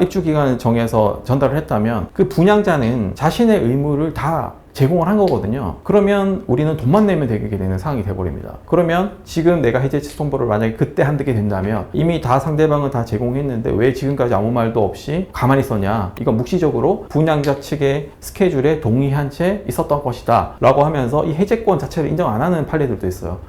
입주 기간을 정해서 전달을 했다면 그 분양자는 자신의 의무를 다 제공을 한 거거든요. 그러면 우리는 돈만 내면 되게 되는 상황이 돼버립니다. 그러면 지금 내가 해제 취소 통보를 만약에 그때 한게 된다면 이미 다 상대방은 다 제공했는데 왜 지금까지 아무 말도 없이 가만히 있었냐, 이건 묵시적으로 분양자 측의 스케줄에 동의한 채 있었던 것이다 라고 하면서 이 해제권 자체를 인정 안 하는 판례들도 있어요.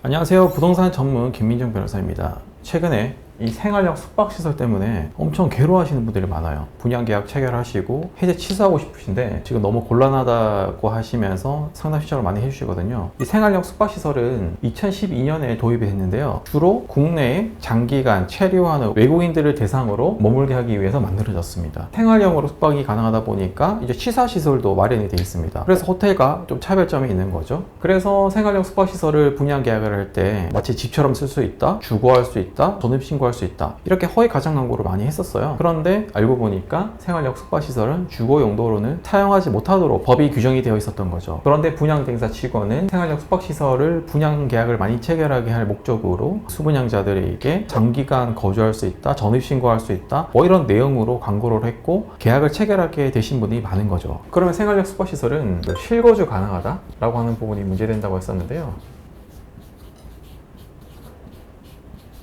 안녕하세요. 부동산 전문 김민정 변호사입니다. 최근에 이 생활형 숙박시설 때문에 엄청 괴로워하시는 분들이 많아요. 분양계약 체결하시고 해제 취소하고 싶으신데 지금 너무 곤란하다고 하시면서 상담 신청을 많이 해주시거든요. 이 생활형 숙박시설은 2012년에 도입이 됐는데요. 주로 국내에 장기간 체류하는 외국인들을 대상으로 머물게 하기 위해서 만들어졌습니다. 생활형으로 숙박이 가능하다 보니까 이제 취사시설도 마련이 되어 있습니다. 그래서 호텔과 좀 차별점이 있는 거죠. 그래서 생활형 숙박시설을 분양계약을 할 때 마치 집처럼 쓸 수 있다, 주거할 수 있다, 전입신고 할 수 있다, 이렇게 허위 가상 광고를 많이 했었어요. 그런데 알고 보니까 생활형 숙박시설은 주거 용도로는 사용하지 못하도록 법이 규정이 되어 있었던 거죠. 그런데 분양대행사 직원은 생활형 숙박시설을 분양 계약을 많이 체결하게 할 목적으로 수분양자들에게 장기간 거주할 수 있다, 전입신고할 수 있다, 뭐 이런 내용으로 광고를 했고 계약을 체결하게 되신 분이 많은 거죠. 그러면 생활형 숙박시설은 실거주 가능하다 라고 하는 부분이 문제된다고 했었는데요.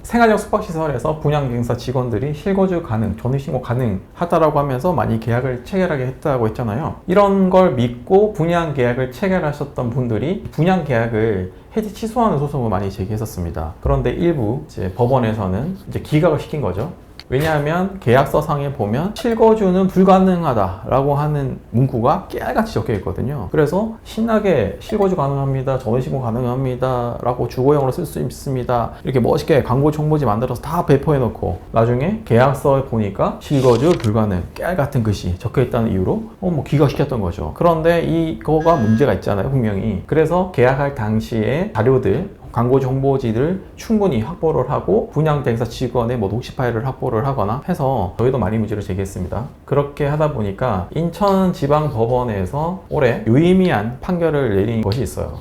생활형 숙박시설에서 분양대행사 직원들이 실거주 가능, 전입신고 가능하다라고 하면서 많이 계약을 체결하게 했다고 했잖아요. 이런 걸 믿고 분양계약을 체결하셨던 분들이 분양계약을 해지 취소하는 소송을 많이 제기했었습니다. 그런데 일부 이제 법원에서는 이제 기각을 시킨 거죠. 왜냐하면 계약서상에 보면 실거주는 불가능하다라고 하는 문구가 깨알같이 적혀 있거든요. 그래서 신나게 실거주 가능합니다, 전입신고 가능합니다 라고 주거용으로 쓸 수 있습니다 이렇게 멋있게 광고 정보지 만들어서 다 배포해 놓고 나중에 계약서에 보니까 실거주 불가능 깨알같은 글씨 적혀 있다는 이유로 뭐 기각시켰던 거죠. 그런데 이거가 문제가 있잖아요, 분명히. 그래서 계약할 당시에 자료들, 광고 정보지를 충분히 확보를 하고 분양대행사 직원의 녹취 파일을 확보를 하거나 해서 저희도 많이 문제를 제기했습니다. 그렇게 하다 보니까 인천지방법원에서 올해 유의미한 판결을 내린 것이 있어요.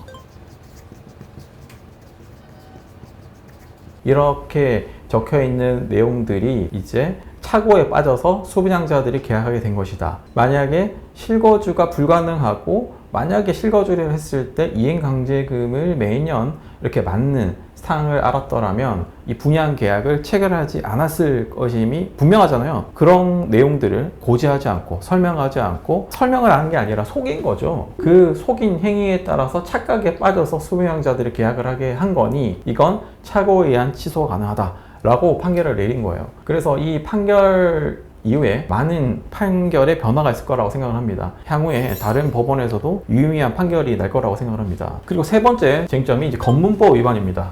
이렇게 적혀있는 내용들이 이제 착오에 빠져서 수분양자들이 계약하게 된 것이다. 만약에 실거주가 불가능하고 만약에 실거주를 했을 때 이행강제금을 매년 이렇게 맞는 사항을 알았더라면 이 분양계약을 체결하지 않았을 것임이 분명하잖아요. 그런 내용들을 고지하지 않고 설명하지 않고 설명을 하는 게 아니라 속인 거죠. 그 속인 행위에 따라서 착각에 빠져서 수분양자들이 계약을 하게 한 거니 이건 착오에 의한 취소가 가능하다 라고 판결을 내린 거예요. 그래서 이 판결 이후에 많은 판결의 변화가 있을 거라고 생각을 합니다. 향후에 다른 법원에서도 유의미한 판결이 날 거라고 생각을 합니다. 그리고 세 번째 쟁점이 이제 건문법 위반입니다.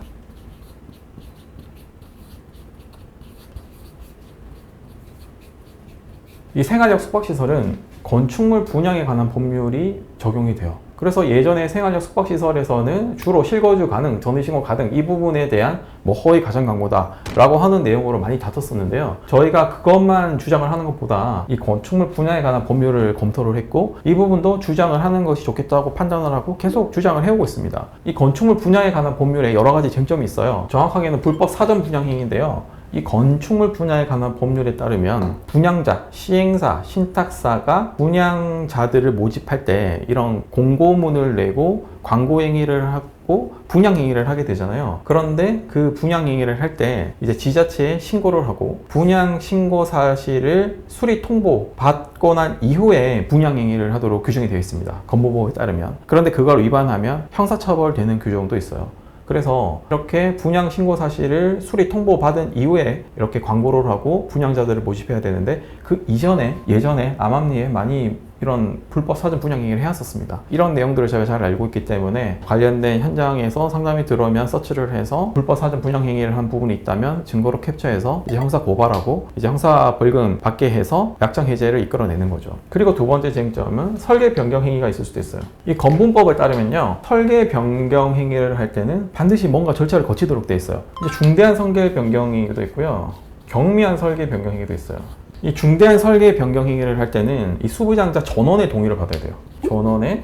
이 생활형 숙박시설은 건축물 분양에 관한 법률이 적용이 돼요. 그래서 예전에 생활형 숙박시설에서는 주로 실거주 가능, 전입신고 가능 이 부분에 대한 허위 가상 광고다 라고 하는 내용으로 많이 다퉜었는데요. 저희가 그것만 주장을 하는 것보다 이 건축물 분양에 관한 법률을 검토를 했고 이 부분도 주장을 하는 것이 좋겠다고 판단을 하고 계속 주장을 해오고 있습니다. 이 건축물 분양에 관한 법률에 여러 가지 쟁점이 있어요. 정확하게는 불법 사전 분양 행위인데요. 이 건축물 분양에 관한 법률에 따르면 분양자, 시행사, 신탁사가 분양자들을 모집할 때 이런 공고문을 내고 광고 행위를 하고 분양 행위를 하게 되잖아요. 그런데 그 분양 행위를 할 때 이제 지자체에 신고를 하고 분양 신고 사실을 수리 통보 받고 난 이후에 분양 행위를 하도록 규정이 되어 있습니다. 건보법에 따르면. 그런데 그걸 위반하면 형사처벌되는 규정도 있어요. 그래서 이렇게 분양 신고 사실을 수리 통보 받은 이후에 이렇게 광고를 하고 분양자들을 모집해야 되는데 그 이전에 예전에 암암리에 많이 이런 불법 사전 분양 행위를 해왔었습니다. 이런 내용들을 저희가 잘 알고 있기 때문에 관련된 현장에서 상담이 들어오면 서치를 해서 불법 사전 분양 행위를 한 부분이 있다면 증거로 캡처해서 이제 형사 고발하고 이제 형사 벌금 받게 해서 약정 해제를 이끌어내는 거죠. 그리고 두 번째 쟁점은 설계 변경 행위가 있을 수도 있어요. 이 건분법에 따르면요, 설계 변경 행위를 할 때는 반드시 뭔가 절차를 거치도록 돼 있어요. 이제 중대한 설계 변경 행위도 있고요, 경미한 설계 변경 행위도 있어요. 이 중대한 설계 변경 행위를 할 때는 이 수부장자 전원의 동의를 받아야 돼요. 전원의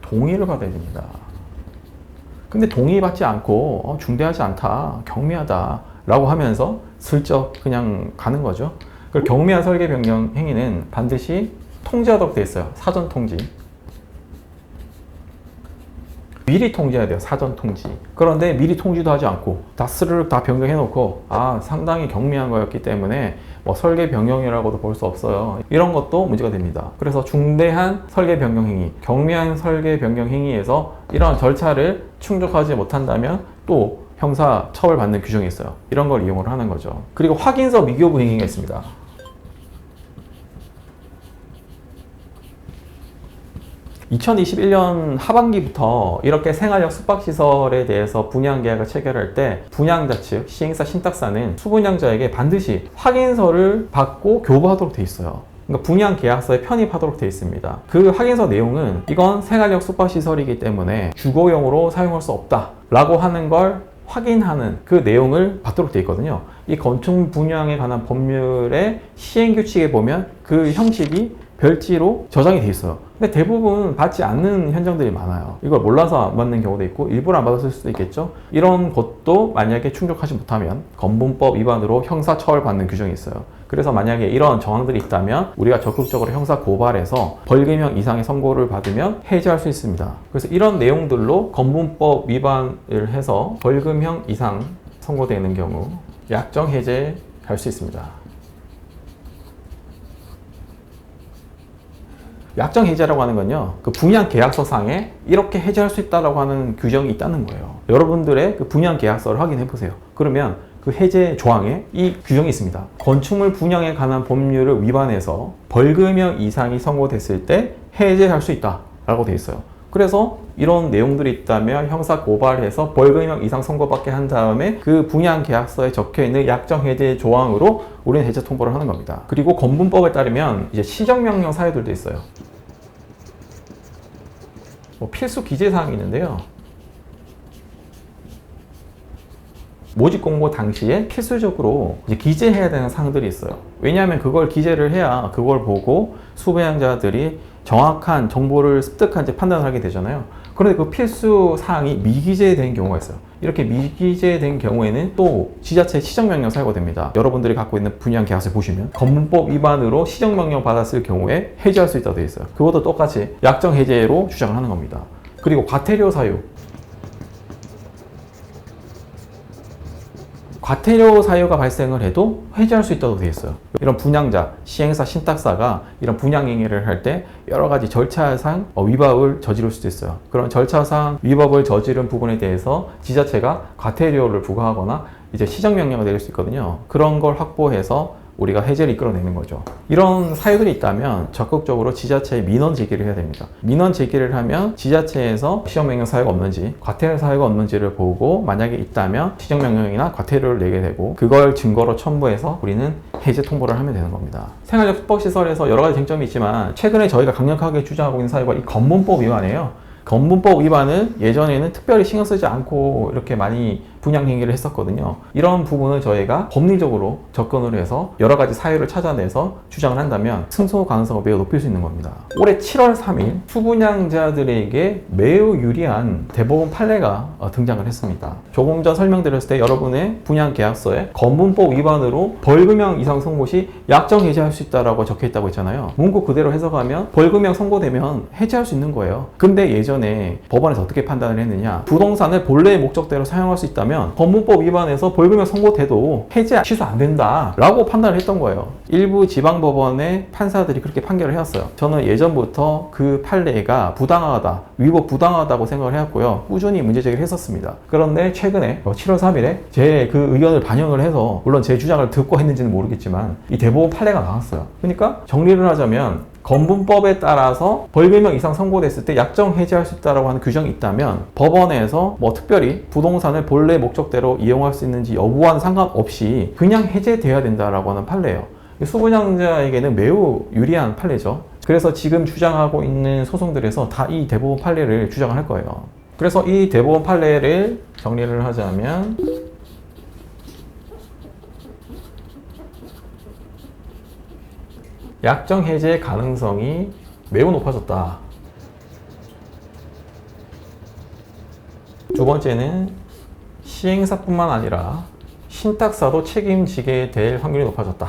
동의를 받아야 됩니다. 근데 동의받지 않고 중대하지 않다, 경미하다 라고 하면서 슬쩍 그냥 가는 거죠. 그리고 경미한 설계 변경 행위는 반드시 통지하도록 되어 있어요. 사전 통지. 미리 통지해야 돼요. 사전 통지. 그런데 미리 통지도 하지 않고 다 스르륵 다 변경해 놓고 상당히 경미한 거였기 때문에 뭐 설계 변경이라고도 볼 수 없어요. 이런 것도 문제가 됩니다. 그래서 중대한 설계 변경 행위, 경미한 설계 변경 행위에서 이런 절차를 충족하지 못한다면 또 형사 처벌받는 규정이 있어요. 이런 걸 이용을 하는 거죠. 그리고 확인서 미교부 행위가 있습니다. (2021년) 하반기부터 이렇게 생활력 숙박시설에 대해서 분양계약을 체결할 때 분양자 측, 시행사, 신탁사는 수분양자에게 반드시 확인서를 받고 교부하도록 돼 있어요. 그러니까 분양계약서에 편입하도록 되어 있습니다. 그 확인서 내용은 이건 생활력 숙박시설이기 때문에 주거용으로 사용할 수 없다 라고 하는 걸 확인하는 그 내용을 받도록 되어 있거든요. 이 건축 분양에 관한 법률의 시행규칙에 보면 그 형식이 별지로 저장이 돼 있어요. 근데 대부분 받지 않는 현장들이 많아요. 이걸 몰라서 안 받는 경우도 있고 일부러 안 받았을 수도 있겠죠. 이런 것도 만약에 충족하지 못하면 건분법 위반으로 형사처벌 받는 규정이 있어요. 그래서 만약에 이런 정황들이 있다면 우리가 적극적으로 형사 고발해서 벌금형 이상의 선고를 받으면 해지할 수 있습니다. 그래서 이런 내용들로 건분법 위반을 해서 벌금형 이상 선고되는 경우 약정 해제할 수 있습니다. 약정 해제라고 하는 건요, 그 분양 계약서상에 이렇게 해제할 수 있다라고 하는 규정이 있다는 거예요. 여러분들의 그 분양 계약서를 확인해 보세요. 그러면 그 해제 조항에 이 규정이 있습니다. 건축물 분양에 관한 법률을 위반해서 벌금형 이상이 선고됐을 때 해제할 수 있다라고 되어 있어요. 그래서 이런 내용들이 있다면 형사 고발해서 벌금형 이상 선고받게 한 다음에 그 분양 계약서에 적혀 있는 약정 해제 조항으로 우리는 해제 통보를 하는 겁니다. 그리고 건분법에 따르면 이제 시정명령 사유들도 있어요. 필수 기재 사항이 있는데요. 모집 공고 당시에 필수적으로 이제 기재해야 되는 사항들이 있어요. 왜냐하면 그걸 기재를 해야 그걸 보고 수배양자들이 정확한 정보를 습득한지 판단을 하게 되잖아요. 그런데 그 필수 사항이 미기재된 경우가 있어요. 이렇게 미기재된 경우에는 또 지자체 시정명령 사유가 됩니다. 여러분들이 갖고 있는 분양 계약서 보시면 건분법 위반으로 시정명령 받았을 경우에 해지할 수 있다고 되어 있어요. 그것도 똑같이 약정 해제로 주장을 하는 겁니다. 그리고 과태료 사유. 과태료 사유가 발생을 해도 해지할 수 있다고 되어 있어요. 이런 분양자, 시행사, 신탁사가 이런 분양 행위를 할 때 여러 가지 절차상 위법을 저지를 수도 있어요. 그런 절차상 위법을 저지른 부분에 대해서 지자체가 과태료를 부과하거나 이제 시정명령을 내릴 수 있거든요. 그런 걸 확보해서 우리가 해제를 이끌어내는 거죠. 이런 사유들이 있다면 적극적으로 지자체에 민원 제기를 해야 됩니다. 민원 제기를 하면 지자체에서 시정명령 사유가 없는지, 과태료 사유가 없는지를 보고 만약에 있다면 시정명령이나 과태료를 내게 되고 그걸 증거로 첨부해서 우리는 해제 통보를 하면 되는 겁니다. 생활력 숙박시설에서 여러 가지 쟁점이 있지만 최근에 저희가 강력하게 주장하고 있는 사유가 이 건분법 위반이에요. 건분법 위반은 예전에는 특별히 신경 쓰지 않고 이렇게 많이 분양 행위를 했었거든요. 이런 부분을 저희가 법리적으로 접근을 해서 여러 가지 사유를 찾아내서 주장을 한다면 승소 가능성을 매우 높일 수 있는 겁니다. 올해 7월 3일 수분양자들에게 매우 유리한 대법원 판례가 등장을 했습니다. 조금 전 설명드렸을 때 여러분의 분양 계약서에 건분법 위반으로 벌금형 이상 선고 시 약정 해제할 수 있다라고 적혀 있다고 했잖아요. 문구 그대로 해석하면 벌금형 선고되면 해제할 수 있는 거예요. 근데 예전에 법원에서 어떻게 판단을 했느냐, 부동산을 본래의 목적대로 사용할 수 있다면 건분법 위반해서 벌금형 선고돼도 해제 취소 안 된다 라고 판단을 했던 거예요. 일부 지방법원의 판사들이 그렇게 판결을 해왔어요. 저는 예전부터 그 판례가 부당하다, 위법 부당하다고 생각을 해왔고요. 꾸준히 문제 제기를 했었습니다. 그런데 최근에 7월 3일에 제 그 의견을 반영을 해서, 물론 제 주장을 듣고 했는지는 모르겠지만 이 대법원 판례가 나왔어요. 그러니까 정리를 하자면 건분법에 따라서 벌금형 이상 선고됐을 때 약정 해제할 수 있다고 하는 규정이 있다면 법원에서 특별히 부동산을 본래 목적대로 이용할 수 있는지 여부와는 상관없이 그냥 해제돼야 된다라고 하는 판례예요. 수분양자에게는 매우 유리한 판례죠. 그래서 지금 주장하고 있는 소송들에서 다 이 대법원 판례를 주장을 할 거예요. 그래서 이 대법원 판례를 정리를 하자면 약정 해제 가능성이 매우 높아졌다. 두 번째는 시행사뿐만 아니라 신탁사도 책임지게 될 확률이 높아졌다.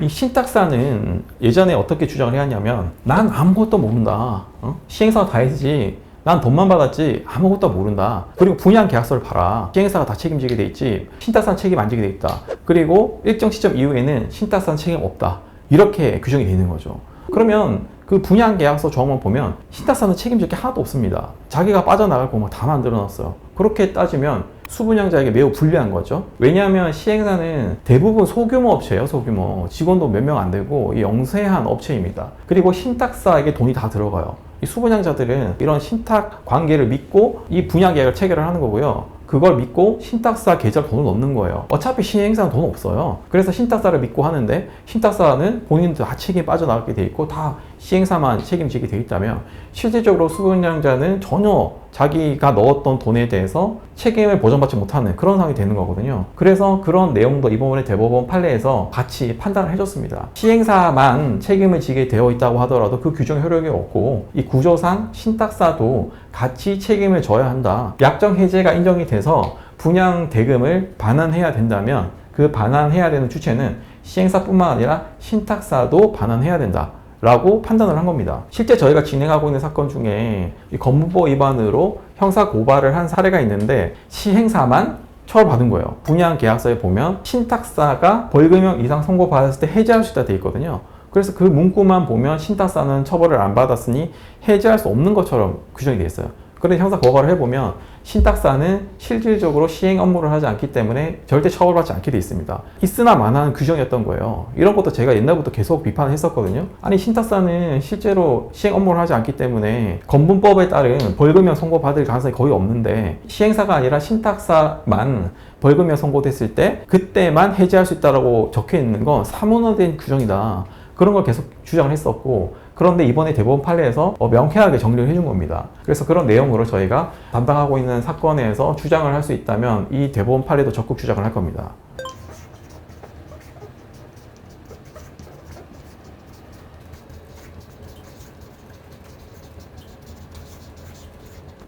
이 신탁사는 예전에 어떻게 주장을 해왔냐면, 난 아무것도 모른다. 시행사가 다 했지. 난 돈만 받았지 아무것도 모른다. 그리고 분양계약서를 봐라. 시행사가 다 책임지게 돼 있지. 신탁사는 책임 안 지게 돼 있다. 그리고 일정 시점 이후에는 신탁사는 책임 없다. 이렇게 규정이 되어 있는 거죠. 그러면 그 분양계약서 조항만 보면 신탁사는 책임질 게 하나도 없습니다. 자기가 빠져나갈 공간 다 만들어놨어요. 그렇게 따지면 수분양자에게 매우 불리한 거죠. 왜냐하면 시행사는 대부분 소규모 업체예요. 소규모. 직원도 몇 명 안 되고 영세한 업체입니다. 그리고 신탁사에게 돈이 다 들어가요. 이 수분양자들은 이런 신탁 관계를 믿고 이 분양계약을 체결을 하는 거고요. 그걸 믿고 신탁사 계좌에 돈을 넣는 거예요. 어차피 시행사는 돈 없어요. 그래서 신탁사를 믿고 하는데, 신탁사는 본인도 다 책임이 빠져나가게 돼 있고 다 시행사만 책임지게 돼 있다면, 실질적으로 수분양자는 전혀 자기가 넣었던 돈에 대해서 책임을 보전받지 못하는 그런 상황이 되는 거거든요. 그래서 그런 내용도 이번에 대법원 판례에서 같이 판단을 해줬습니다. 시행사만 책임을 지게 되어 있다고 하더라도 그 규정 효력이 없고, 이 구조상 신탁사도 같이 책임을 져야 한다. 약정 해제가 인정이 돼서 분양 대금을 반환해야 된다면, 그 반환해야 되는 주체는 시행사뿐만 아니라 신탁사도 반환해야 된다 라고 판단을 한 겁니다. 실제 저희가 진행하고 있는 사건 중에 이 건무법 위반으로 형사 고발을 한 사례가 있는데, 시행사만 처벌받은 거예요. 분양계약서에 보면 신탁사가 벌금형 이상 선고받았을 때 해지할 수 있다 돼 있거든요. 그래서 그 문구만 보면 신탁사는 처벌을 안 받았으니 해지할 수 없는 것처럼 규정이 되어 있어요. 그런데 형사 고발을 해보면 신탁사는 실질적으로 시행 업무를 하지 않기 때문에 절대 처벌받지 않게 돼 있습니다. 있으나 마나한 규정이었던 거예요. 이런 것도 제가 옛날부터 계속 비판을 했었거든요. 아니, 신탁사는 실제로 시행 업무를 하지 않기 때문에 건분법에 따른 벌금형 선고받을 가능성이 거의 없는데, 시행사가 아니라 신탁사만 벌금형 선고됐을 때 그때만 해지할 수 있다고 적혀 있는 건 사문화된 규정이다. 그런 걸 계속 주장을 했었고, 그런데 이번에 대법원 판례에서 명쾌하게 정리를 해준 겁니다. 그래서 그런 내용으로 저희가 담당하고 있는 사건에서 주장을 할 수 있다면 이 대법원 판례도 적극 주장을 할 겁니다.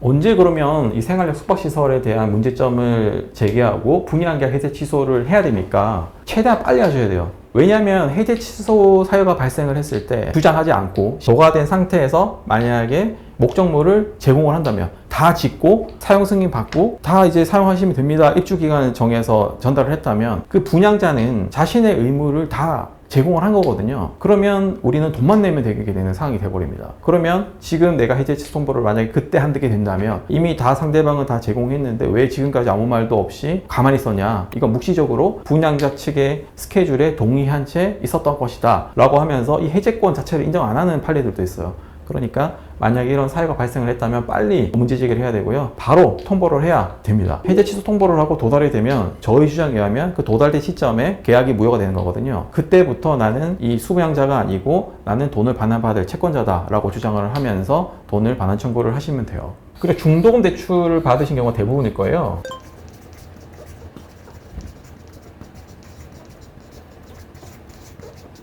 언제 그러면 이 생활력 숙박시설에 대한 문제점을 제기하고 분양계약 해제 취소를 해야 됩니까? 최대한 빨리 하셔야 돼요. 왜냐하면 해제 취소 사유가 발생을 했을 때 주장하지 않고 도과된 상태에서 만약에 목적물을 제공을 한다면 다 짓고 사용 승인 받고 다 이제 사용하시면 됩니다. 입주 기간을 정해서 전달을 했다면 그 분양자는 자신의 의무를 다 제공을 한 거거든요. 그러면 우리는 돈만 내면 되게 되는 상황이 돼버립니다. 그러면 지금 내가 해제 취소 통보를 만약에 그때 한게 된다면 이미 다 상대방은 다 제공했는데 왜 지금까지 아무 말도 없이 가만히 있었냐, 이건 묵시적으로 분양자 측의 스케줄에 동의한 채 있었던 것이다 라고 하면서 이 해제권 자체를 인정 안 하는 판례들도 있어요. 그러니까 만약에 이런 사유가 발생을 했다면 빨리 문제 제기를 해야 되고요. 바로 통보를 해야 됩니다. 해제 취소 통보를 하고 도달이 되면 저희 주장에 의하면 그 도달된 시점에 계약이 무효가 되는 거거든요. 그때부터 나는 이 수부양자가 아니고 나는 돈을 반환받을 채권자다 라고 주장을 하면서 돈을 반환 청구를 하시면 돼요. 그리고 중도금 대출을 받으신 경우가 대부분일 거예요.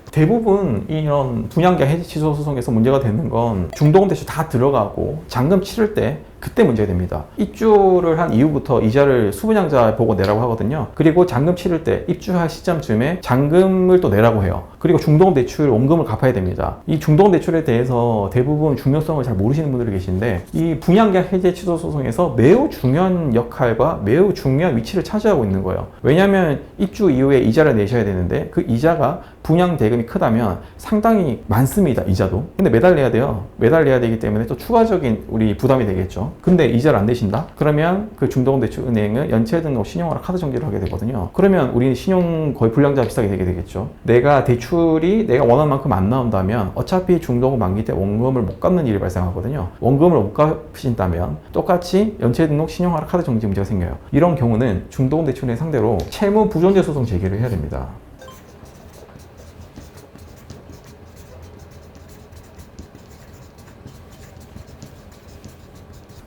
대부분 이런 분양계약 해지 취소 소송에서 문제가 되는 건 중도금 대출 다 들어가고 잔금 치를 때 그때 문제가 됩니다. 입주를 한 이후부터 이자를 수분양자 보고 내라고 하거든요. 그리고 잔금 치를 때 입주할 시점쯤에 잔금을 또 내라고 해요. 그리고 중도금 대출 원금을 갚아야 됩니다. 이 중도금 대출에 대해서 대부분 중요성을 잘 모르시는 분들이 계신데, 이 분양계약 해지 취소 소송에서 매우 중요한 역할과 매우 중요한 위치를 차지하고 있는 거예요. 왜냐하면 입주 이후에 이자를 내셔야 되는데 그 이자가 분양 대금이 크다면 상당히 많습니다. 이자도. 근데 매달 내야 돼요. 매달 내야 되기 때문에 또 추가적인 우리 부담이 되겠죠. 근데 이자를 안 내신다? 그러면 그 중도금 대출 은행은 연체 등록 신용화라 카드 정지를 하게 되거든요. 그러면 우리는 신용 거의 불량자 비슷하게 되게 되겠죠. 내가 대출이 내가 원하는 만큼 안 나온다면 어차피 중도금 만기 때 원금을 못 갚는 일이 발생하거든요. 원금을 못 갚으신다면 똑같이 연체 등록 신용화라 카드 정지 문제가 생겨요. 이런 경우는 중도금 대출을 상대로 채무 부존재 소송 제기를 해야 됩니다.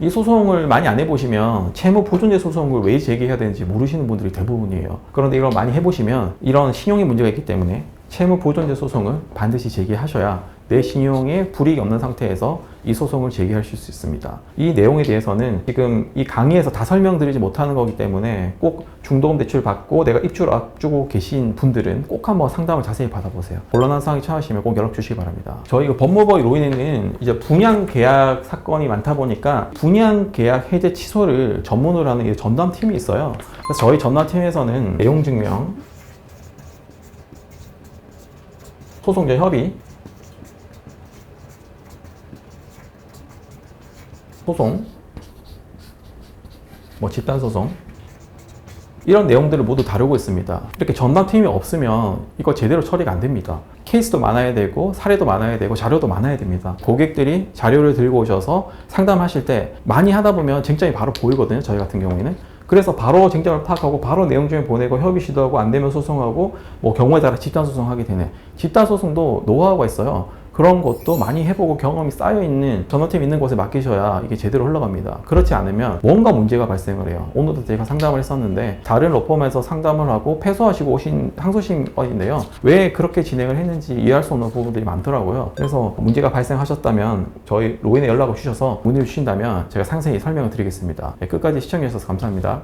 이 소송을 많이 안 해보시면 채무 보존재 소송을 왜 제기해야 되는지 모르시는 분들이 대부분이에요. 그런데 이걸 많이 해보시면 이런 신용의 문제가 있기 때문에 채무 보존재 소송을 반드시 제기하셔야 내 신용에 불이익이 없는 상태에서 이 소송을 제기하실 수 있습니다. 이 내용에 대해서는 지금 이 강의에서 다 설명드리지 못하는 거기 때문에 꼭 중도금 대출 받고 내가 입주를 앞두고 계신 분들은 꼭 한번 상담을 자세히 받아보세요. 곤란한 상황이 처하시면 꼭 연락 주시기 바랍니다. 저희 법무법의 로인에는 이제 분양 계약 사건이 많다 보니까 분양 계약 해제 취소를 전문으로 하는 전담팀이 있어요. 그래서 저희 전담팀에서는 내용 증명, 소송자 협의, 소송, 집단소송 이런 내용들을 모두 다루고 있습니다. 이렇게 전담팀이 없으면 이거 제대로 처리가 안 됩니다. 케이스도 많아야 되고 사례도 많아야 되고 자료도 많아야 됩니다. 고객들이 자료를 들고 오셔서 상담하실 때 많이 하다 보면 쟁점이 바로 보이거든요. 저희 같은 경우에는. 그래서 바로 쟁점을 파악하고 바로 내용 증명 보내고 협의 시도하고 안 되면 소송하고 경우에 따라 집단 소송하게 되네. 집단 소송도 노하우가 있어요. 그런 것도 많이 해보고 경험이 쌓여있는 전원팀 있는 곳에 맡기셔야 이게 제대로 흘러갑니다. 그렇지 않으면 뭔가 문제가 발생을 해요. 오늘도 제가 상담을 했었는데 다른 로펌에서 상담을 하고 패소하시고 오신 항소심인데요. 왜 그렇게 진행을 했는지 이해할 수 없는 부분들이 많더라고요. 그래서 문제가 발생하셨다면 저희 로인에 연락을 주셔서 문의를 주신다면 제가 상세히 설명을 드리겠습니다. 끝까지 시청해 주셔서 감사합니다.